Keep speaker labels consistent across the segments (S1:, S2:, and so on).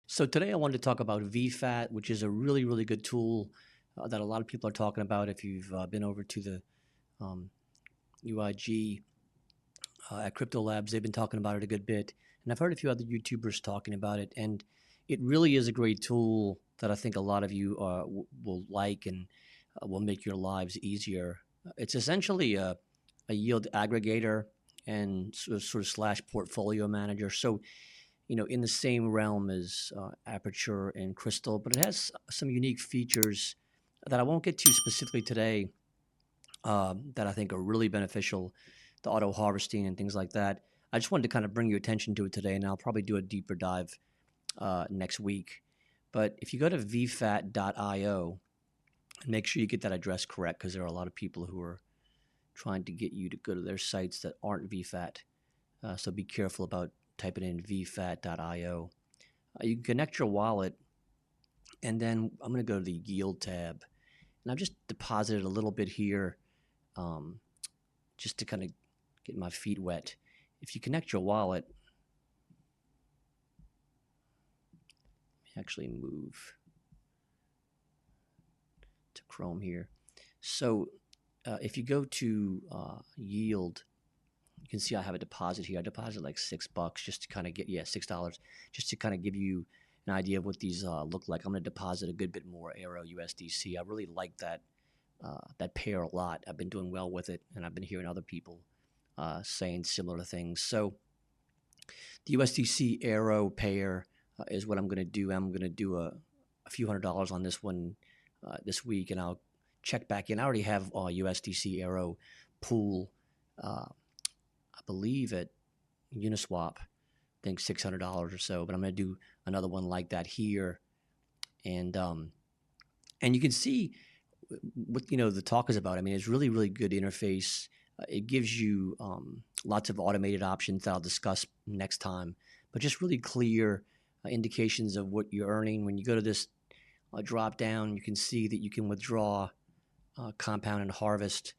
S1: So today I wanted to talk about VFAT, which is a really, really good tool that a lot of people are talking about. If you've been over to the UIG at cryptolabs, they've been talking about it a good bit. And I've heard a few other YouTubers talking about it. And it really is a great tool that I think a lot of you will like and will make your lives easier. It's essentially a yield aggregator and sort of slash portfolio manager. So in the same realm as Aperture and Crystal, but it has some unique features that I won't get to specifically today that I think are really beneficial, the auto harvesting and things like that. I just wanted to kind of bring your attention to it today, and I'll probably do a deeper dive next week. But if you go to vfat.io, make sure you get that address correct, because there are a lot of people who are trying to get you to go to their sites that aren't VFAT. So be careful about typing in vfat.io. You can connect your wallet, and then I'm going to go to the yield tab. And I've just deposited a little bit here just to kind of get my feet wet. If you connect your wallet, actually move to Chrome here. So if you go to yield, you can see I have a deposit here. I deposited like $6 just to kind of get, $6, just to kind of give you an idea of what these look like. I'm going to deposit a good bit more Aero USDC. I really like that pair a lot. I've been doing well with it, and I've been hearing other people saying similar things. So the USDC Aero pair is what I'm going to do. I'm going to do a few $100s on this one this week, and I'll check back in. I already have USDC Aero pool, I believe at Uniswap, I think $600 or so, but I'm going to do another one like that here. And you can see what the talk is about. I mean, it's really, really good interface. It gives you lots of automated options that I'll discuss next time, but just really clear indications of what you're earning. When you go to this drop down, you can see that you can withdraw, compound, and harvest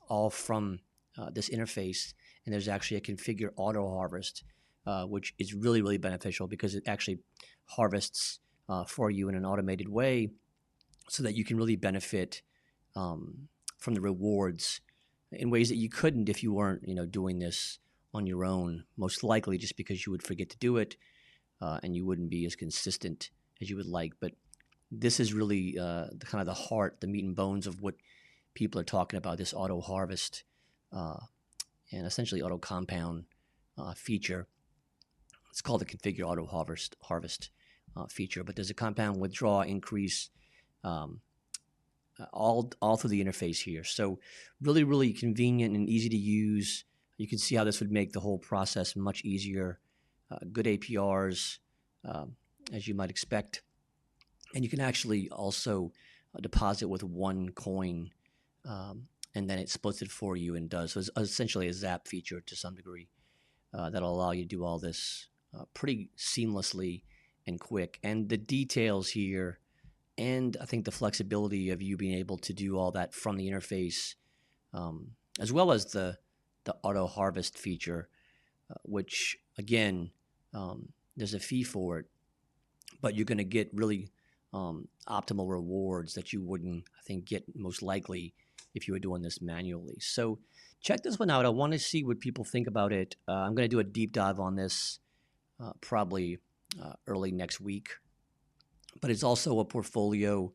S1: all from this interface. And there's actually a configure auto harvest, which is really, really beneficial because it actually harvests for you in an automated way, so that you can really benefit from the rewards in ways that you couldn't if you weren't, doing this on your own, most likely just because you would forget to do it and you wouldn't be as consistent as you would like. But this is really the kind of the heart, the meat and bones of what people are talking about, this auto harvest and essentially auto compound feature. It's called the configure auto harvest feature, but there's a compound withdraw increase all through the interface here. So really, really convenient and easy to use. You can see how this would make the whole process much easier. Good APRs, as you might expect. And you can actually also deposit with one coin, and then it splits it for you and does. So it's essentially a Zap feature to some degree that'll allow you to do all this pretty seamlessly and quick. And the details here, and I think the flexibility of you being able to do all that from the interface, as well as the auto harvest feature, which again, there's a fee for it, but you're going to get really optimal rewards that you wouldn't, I think, get most likely if you were doing this manually. So check this one out. I want to see what people think about it. I'm going to do a deep dive on this probably early next week. But it's also a portfolio.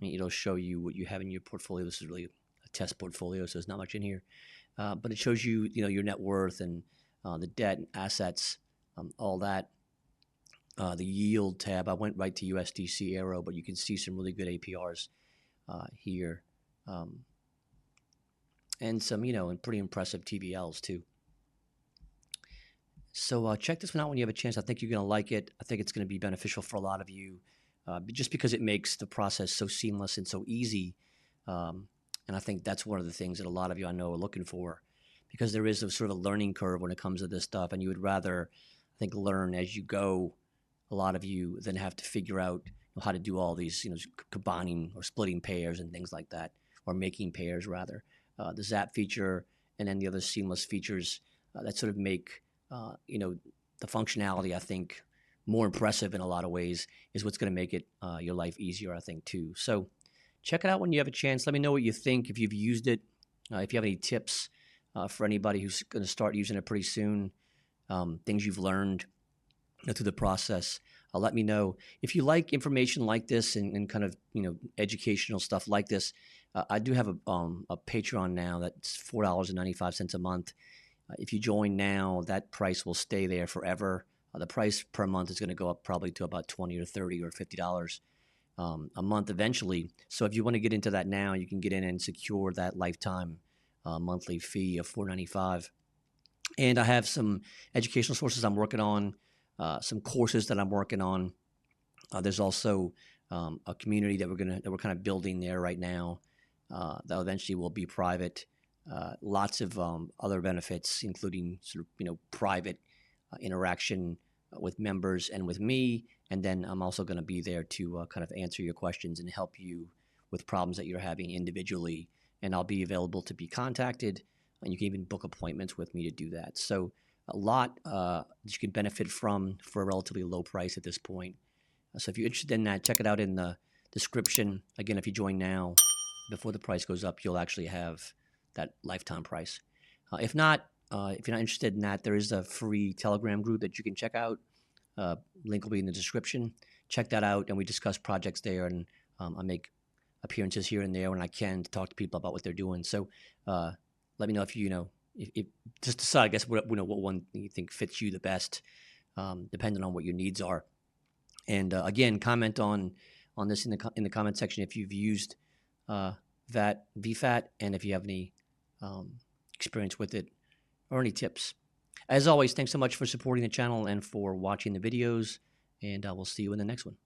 S1: It'll show you what you have in your portfolio. This is really a test portfolio, so there's not much in here. But it shows you, your net worth and the debt and assets, all that. The yield tab, I went right to USDC Aero, but you can see some really good APRs here. And some, and pretty impressive TVLs too. So check this one out when you have a chance. I think you're going to like it. I think it's going to be beneficial for a lot of you just because it makes the process so seamless and so easy. And I think that's one of the things that a lot of you I know are looking for, because there is a sort of a learning curve when it comes to this stuff. And you would rather, I think, learn as you go, a lot of you, than have to figure out how to do all these, combining or splitting pairs and things like that, or making pairs rather. the Zap feature, and then the other seamless features that sort of make the functionality, I think, more impressive in a lot of ways, is what's going to make it your life easier, I think, too. So check it out when you have a chance. Let me know what you think, if you've used it, if you have any tips for anybody who's going to start using it pretty soon, things you've learned through the process. Let me know. If you like information like this and kind of educational stuff like this, I do have a Patreon now that's $4.95 a month. If you join now, that price will stay there forever. The price per month is going to go up probably to about $20 or $30 or $50 a month eventually. So if you want to get into that now, you can get in and secure that lifetime monthly fee of $4.95. And I have some educational sources I'm working on, some courses that I'm working on. There's also a community that we're kind of building there right now that eventually will be private. Lots of other benefits, including sort of private interaction with members and with me. And then I'm also going to be there to kind of answer your questions and help you with problems that you're having individually. And I'll be available to be contacted, and you can even book appointments with me to do that. So a lot that you can benefit from for a relatively low price at this point. So if you're interested in that, check it out in the description. Again, if you join now, before the price goes up, you'll actually have that lifetime price. If not, if you're not interested in that, there is a free Telegram group that you can check out. Link will be in the description. Check that out, and we discuss projects there, and I make appearances here and there when I can to talk to people about what they're doing. So let me know if if just decide, I guess, what one you think fits you the best, depending on what your needs are. And again, comment on this in the comment section if you've used VFAT, and if you have any experience with it or any tips. As always, thanks so much for supporting the channel and for watching the videos, and I will see you in the next one.